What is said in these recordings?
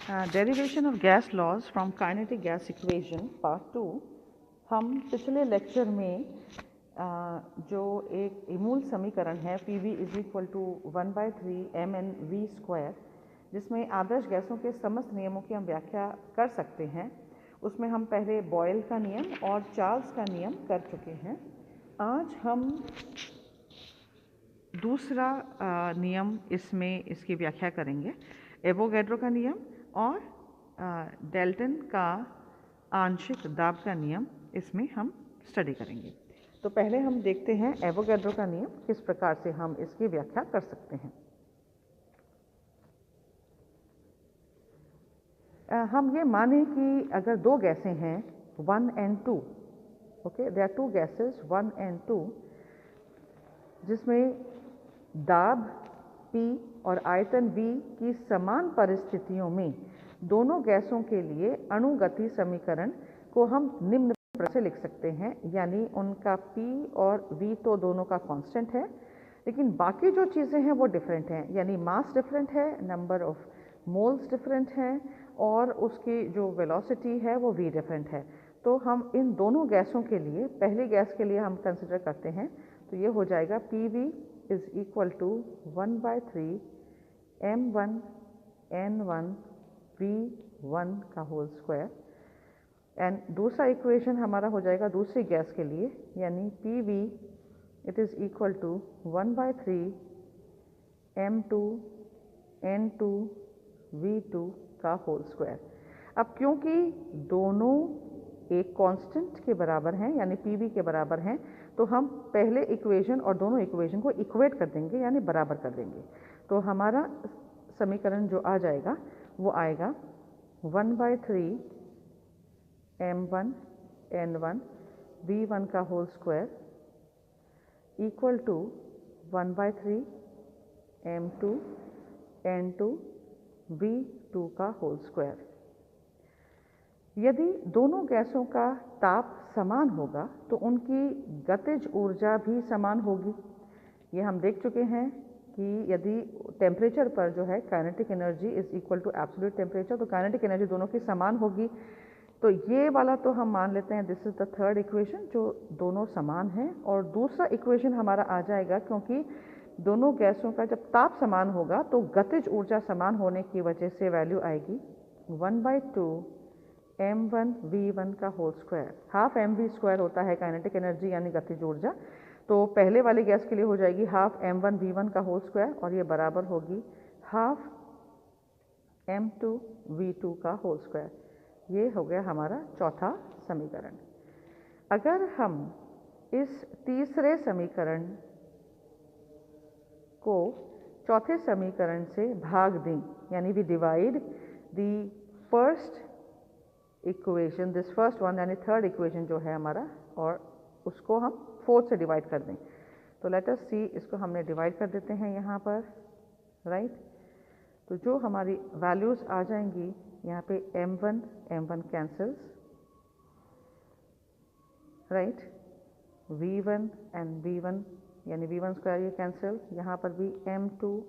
Derivation of gas laws from kinetic gas equation part 2। हम पिछले lecture में जो एक मूल समीकरण है P V is equal to 1/3 mn(v²), जिसमें आदर्श गैसों के समस्त नियमों की हम व्याख्या कर सकते हैं, उसमें हम पहले बॉयल का नियम और चार्ल्स का नियम कर चुके हैं। आज हम दूसरा नियम इसमें इसकी व्याख्या करेंगे, एवोगैड्रो का नियम और डेल्टन का आंशिक दाब का नियम इसमें हम स्टडी करेंगे। तो पहले हम देखते हैं एवोगैड्रो का नियम किस प्रकार से हम इसकी व्याख्या कर सकते हैं। हम ये माने कि अगर दो गैसें हैं 1 and 2, okay, they are two gases 1 and 2, जिसमें दाब P और आयतन V की समान परिस्थितियों में दोनों गैसों के लिए अणुगति समीकरण को हम निम्न प्रकार से लिख सकते हैं, यानी उनका P और V तो दोनों का कांस्टेंट है, लेकिन बाकी जो चीज़ें हैं वो डिफरेंट हैं, यानी मास डिफरेंट है, नंबर ऑफ मोल्स डिफरेंट हैं और उसकी जो वेलोसिटी है वो V डिफरेंट है। तो हम इन दोनों गैसों के लिए, पहली गैस के लिए हम कंसिडर करते हैं, तो ये हो जाएगा PV is equal to 1/3 m1 n1 v1 का होल स्क्वायर। एंड दूसरा इक्वेशन हमारा हो जाएगा दूसरी गैस के लिए, यानी PV it is equal to 1/3 m2 n2 v2 का होल स्क्वायर। अब क्योंकि दोनों एक कांस्टेंट के बराबर हैं, यानी PV के बराबर हैं, तो हम पहले इक्वेशन और दोनों इक्वेशन को इक्वेट कर देंगे, यानी बराबर कर देंगे। तो हमारा समीकरण जो आ जाएगा वो आएगा 1/3 m1 n1 v1 का whole square equal to 1/3 m2 n2 v2 का होल स्क्वायर। यदि दोनों गैसों का ताप समान होगा तो उनकी गतिज ऊर्जा भी समान होगी। ये हम देख चुके हैं कि यदि टेम्परेचर पर जो है kinetic energy is equal to absolute temperature, तो काइनेटिक एनर्जी दोनों की समान होगी। तो ये वाला तो हम मान लेते हैं, this is the third equation, जो दोनों समान हैं। और दूसरा इक्वेशन हमारा आ जाएगा, क्योंकि दोनों गैसों का जब ताप समान होगा तो गतिज ऊर्जा समान होने की वजह से वैल्यू आएगी 1/2 m1 v1 का होल स्क्वायर। हाफ mv² होता है काइनेटिक एनर्जी यानी गतिज ऊर्जा। तो पहले वाली गैस के लिए हो जाएगी हाफ m1 v1 का होल स्क्वायर, और ये बराबर होगी हाफ m2 v2 का होल स्क्वायर। ये हो गया हमारा चौथा समीकरण। अगर हम इस तीसरे समीकरण को चौथे समीकरण से भाग दें, यानी we divide the first equation, this first one, यानी थर्ड इक्वेशन जो है हमारा, और उसको हम फोर्थ से डिवाइड कर दें। तो लेट अस सी, इसको हमने डिवाइड कर देते हैं यहाँ पर, राइट। तो जो हमारी वैल्यूज़ आ जाएंगी यहाँ पे m1 cancels, right, v1 and v1 यानी v1 स्क्वायर ये कैंसिल, यहाँ पर भी m2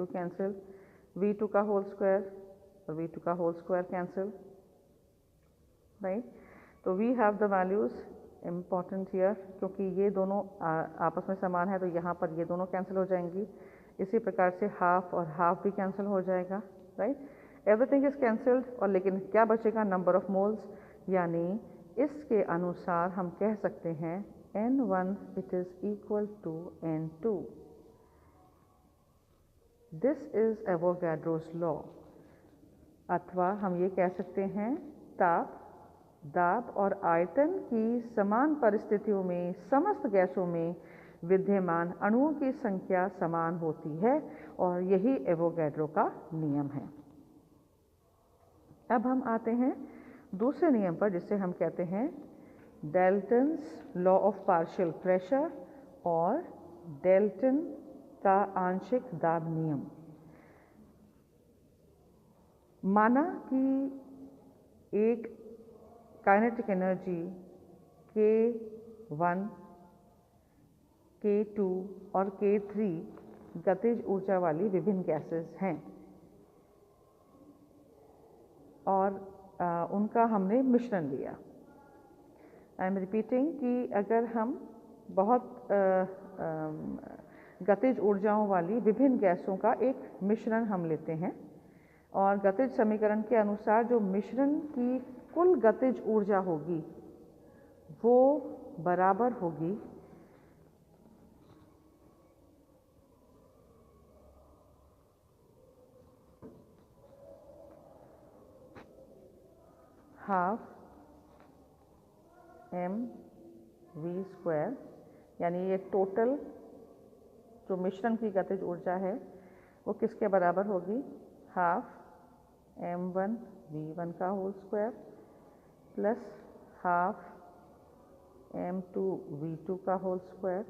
कैंसिल, v2 का होल स्क्वायर और v2 का होल स्क्वायर कैंसिल, राइट। तो we have the values important here, क्योंकि ये दोनों आपस में समान है, तो यहाँ पर ये दोनों कैंसिल हो जाएंगी। इसी प्रकार से हाफ और हाफ भी कैंसिल हो जाएगा, राइट। एवरीथिंग इज कैंसिल्ड, और लेकिन क्या बचेगा, नंबर ऑफ मोल्स, यानी इसके अनुसार हम कह सकते हैं n1 it is equal to n2। This is Avogadro's law, अथवा हम ये कह सकते हैं ताप, दाब और आयतन की समान परिस्थितियों में समस्त गैसों में विद्यमान अणुओं की संख्या समान होती है, और यही एवोगैड्रो का नियम है। अब हम आते हैं दूसरे नियम पर, जिसे हम कहते हैं Dalton's law of partial pressure और डेल्टन का आंशिक दाब नियम। माना कि एक काइनेटिक एनर्जी K1, K2 और K3 गतिज ऊर्जा वाली विभिन्न गैसेस हैं और उनका हमने मिश्रण लिया। आई एम रिपीटिंग कि अगर हम बहुत गतिज ऊर्जाओं वाली विभिन्न गैसों का एक मिश्रण हम लेते हैं और गतिज समीकरण के अनुसार जो मिश्रण की कुल गतिज ऊर्जा होगी वो बराबर होगी हाफ mv², यानी ये टोटल जो मिश्रण की गतिज ऊर्जा है वो किसके बराबर होगी, हाफ m1v1 का whole square plus half m2v2 का होल स्क्वायर।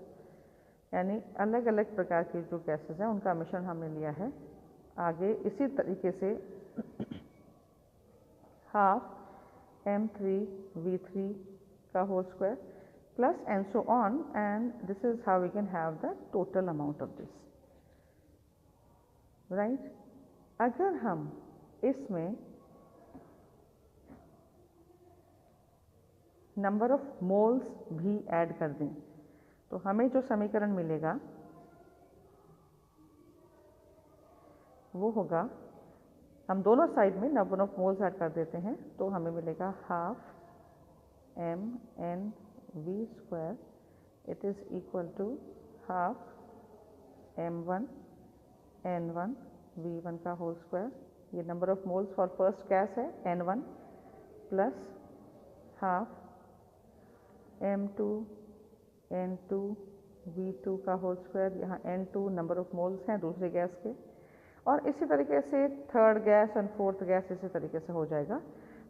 यानी अलग अलग प्रकार की जो गैसेस हैं उनका मिश्रण हमने लिया है। आगे इसी तरीके से हाफ m3v3 का whole square plus and so on, and this is how we can have the total amount of this, right? अगर हम इसमें नंबर ऑफ मोल्स भी ऐड कर दें तो हमें जो समीकरण मिलेगा वो होगा, हम दोनों साइड में नंबर ऑफ मोल्स ऐड कर देते हैं तो हमें मिलेगा half mnv², it is equal to half m1 n1 v1 का होल स्क्वायर। ये number of moles for first gas है n1 plus half m2 n2 v2 का होल स्क्वायर। यहाँ n2 नंबर ऑफ मोल्स हैं दूसरे गैस के, और इसी तरीके से third gas and fourth gas इसी तरीके से हो जाएगा।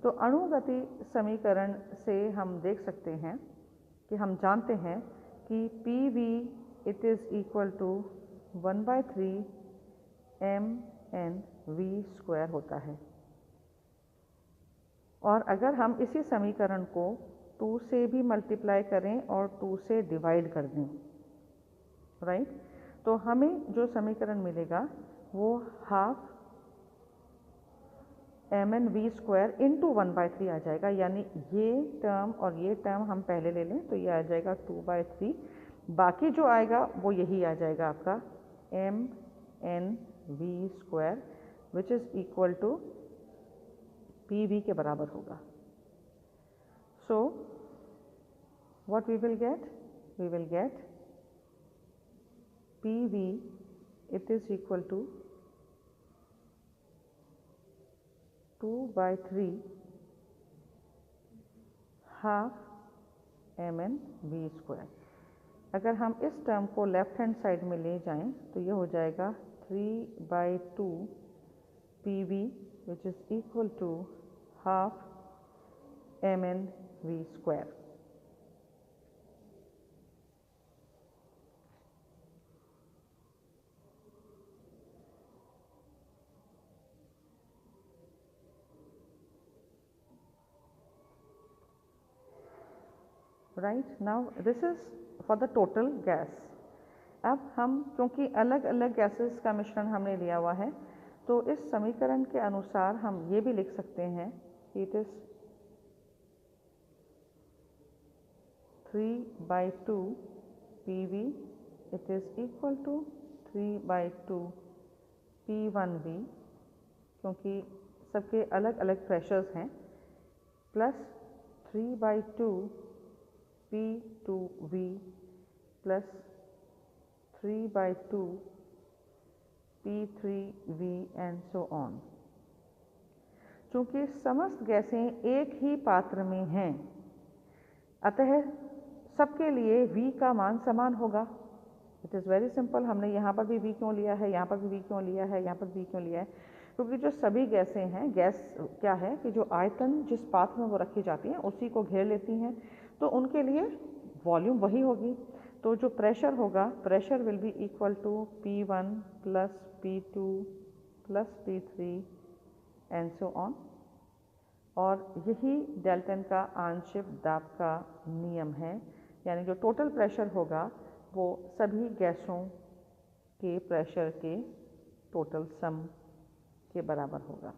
तो अणुगति समीकरण से हम देख सकते हैं कि हम जानते हैं कि PV it is equal to 1/3 mnv² होता है। और अगर हम इसी समीकरण को 2 से भी मल्टीप्लाई करें और 2 से डिवाइड कर दें, राइट, तो हमें जो समीकरण मिलेगा वो हाफ mnv² इंटू 1/3 आ जाएगा। यानी ये टर्म और ये टर्म हम पहले ले लें तो ये आ जाएगा 2/3, बाकी जो आएगा वो यही आ जाएगा आपका mnv² which is equal to PV के बराबर होगा। So what we will get PV it is equal to 2/3 half mnv²। अगर हम इस टर्म को लेफ्ट हैंड साइड में ले जाएं तो ये हो जाएगा 3/2 PV which is equal to half mnv²। Right, now this is for the total gas. अब हम क्योंकि अलग अलग गैसेस का मिश्रण हमने लिया हुआ है तो इस समीकरण के अनुसार हम ये भी लिख सकते हैं कि it is 3/2 PV it is equal to 3/2 P1V, क्योंकि सबके अलग अलग प्रेशर्स हैं, plus 3/2 P2V plus 3/2 P3V and so on. चूँकि समस्त गैसें एक ही पात्र में हैं अतः सबके लिए V का मान समान होगा। It is very simple. हमने यहाँ पर भी V क्यों लिया है, यहाँ पर भी V क्यों लिया है, यहाँ पर V क्यों लिया है, क्योंकि जो सभी गैसें हैं, गैस क्या है कि जो आयतन जिस पात्र में वो रखी जाती हैं उसी को घेर लेती हैं, तो उनके लिए वॉल्यूम वही होगी। तो जो प्रेशर होगा, pressure will be equal to P1 plus P2 plus P3 and so on. और यही डेल्टन का आंशिक दाब का नियम है, यानी जो टोटल प्रेशर होगा वो सभी गैसों के प्रेशर के टोटल सम के बराबर होगा।